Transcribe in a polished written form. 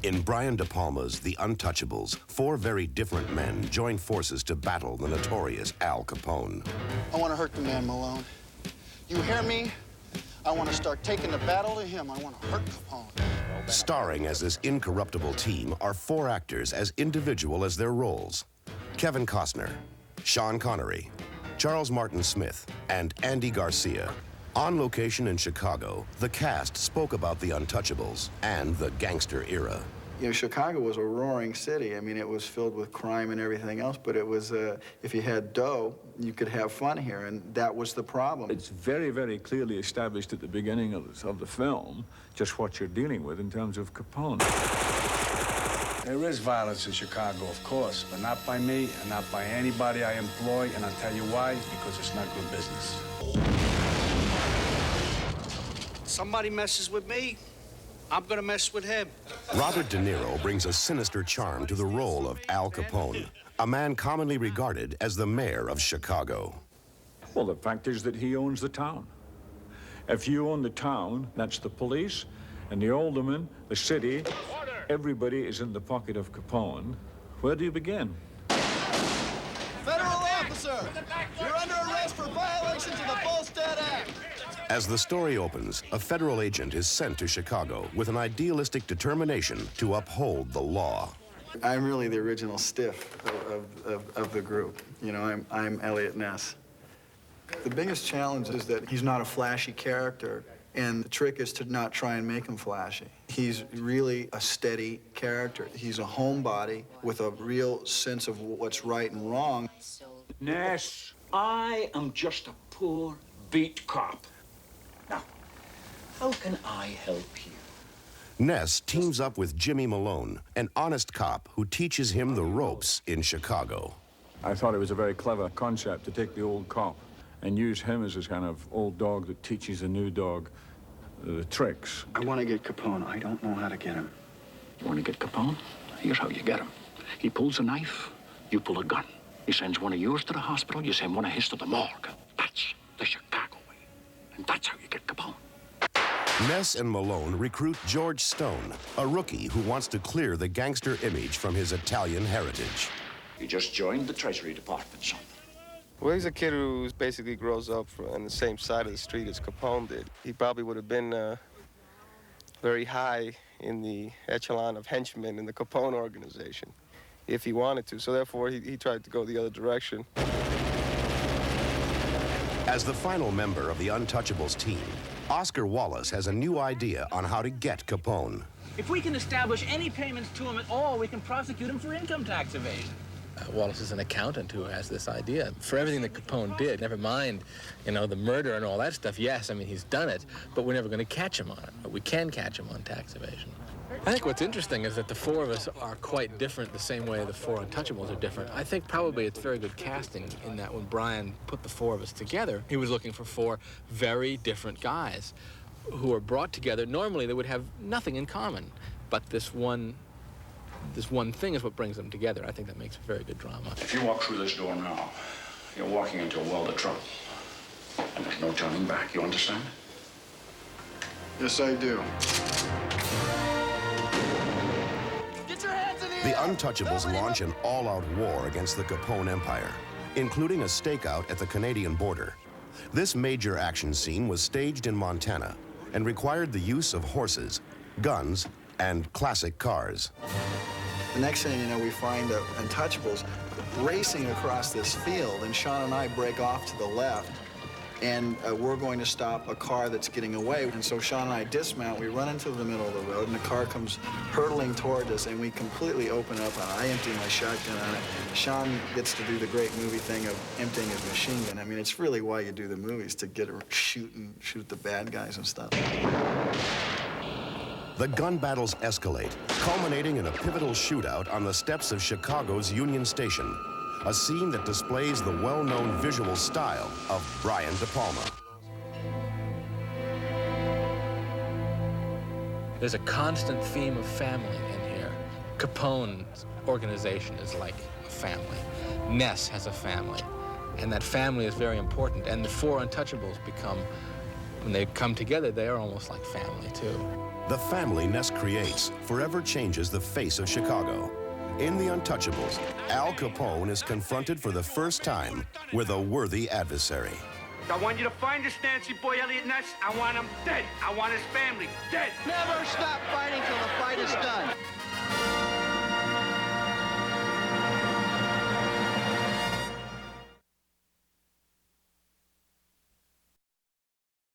In Brian De Palma's The Untouchables, four very different men join forces to battle the notorious Al Capone. I want to hurt the man, Malone. You hear me? I want to start taking the battle to him. I want to hurt Capone. Starring as this incorruptible team are four actors as individual as their roles. Kevin Costner, Sean Connery, Charles Martin Smith, and Andy Garcia. On location in Chicago, the cast spoke about The Untouchables and the gangster era. You know, Chicago was a roaring city. I mean, it was filled with crime and everything else, but it was, if you had dough, you could have fun here, and that was the problem. It's very, very clearly established at the beginning of the film just what you're dealing with in terms of Capone. There is violence in Chicago, of course, but not by me and not by anybody I employ, and I'll tell you why, because it's not good business. Somebody messes with me, I'm gonna mess with him. Robert De Niro brings a sinister charm to the role of Al Capone, a man commonly regarded as the mayor of Chicago. Well, the fact is that he owns the town. If you own the town, that's the police, and the aldermen, the city, everybody is in the pocket of Capone. Where do you begin? Federal officer, you're under arrest for violations of the Volstead Act. As the story opens, a federal agent is sent to Chicago with an idealistic determination to uphold the law. I'm really the original stiff of the group. You know, I'm Elliot Ness. The biggest challenge is that he's not a flashy character, and the trick is to not try and make him flashy. He's really a steady character. He's a homebody with a real sense of what's right and wrong. Ness, I am just a poor, beat cop. Now, how can I help you? Ness teams up with Jimmy Malone, an honest cop who teaches him the ropes in Chicago. I thought it was a very clever concept to take the old cop and use him as this kind of old dog that teaches a new dog the tricks. I want to get Capone. I don't know how to get him. You want to get Capone? Here's how you get him. He pulls a knife, you pull a gun. He sends one of yours to the hospital, you send one of his to the morgue. That's the Chicago way. And that's how you get Capone. Ness and Malone recruit George Stone, a rookie who wants to clear the gangster image from his Italian heritage. You just joined the Treasury Department, son. Well, he's a kid who basically grows up on the same side of the street as Capone did. He probably would have been very high in the echelon of henchmen in the Capone organization if he wanted to. So therefore, he tried to go the other direction. As the final member of the Untouchables team, Oscar Wallace has a new idea on how to get Capone. If we can establish any payments to him at all, we can prosecute him for income tax evasion. Wallace is an accountant who has this idea. For everything that Capone did, never mind, you know, the murder and all that stuff, yes, I mean, he's done it, but we're never going to catch him on it. But we can catch him on tax evasion. I think what's interesting is that the four of us are quite different the same way the four Untouchables are different. I think probably it's very good casting in that when Brian put the four of us together, he was looking for four very different guys who are brought together. Normally, they would have nothing in common, but this one thing is what brings them together. I think that makes a very good drama. If you walk through this door now, you're walking into a world of trouble. And there's no turning back, you understand? Yes, I do. Get your hands in the air! The Untouchables launch an all-out war against the Capone Empire, including a stakeout at the Canadian border. This major action scene was staged in Montana and required the use of horses, guns, and classic cars. The next thing you know, we find the Untouchables racing across this field, and Sean and I break off to the left, and we're going to stop a car that's getting away. And so Sean and I dismount, we run into the middle of the road, and the car comes hurtling toward us, and we completely open up on it. I empty my shotgun on it. Sean gets to do the great movie thing of emptying his machine gun. I mean, it's really why you do the movies, to get to shoot the bad guys and stuff. The gun battles escalate, culminating in a pivotal shootout on the steps of Chicago's Union Station, a scene that displays the well-known visual style of Brian De Palma. There's a constant theme of family in here. Capone's organization is like a family. Ness has a family, and that family is very important, and the four Untouchables become when they come together, they are almost like family, too. The family Ness creates forever changes the face of Chicago. In The Untouchables, Al Capone is confronted for the first time with a worthy adversary. I want you to find this Nancy boy, Elliot Ness. I want him dead. I want his family dead. Never stop fighting till the fight is done.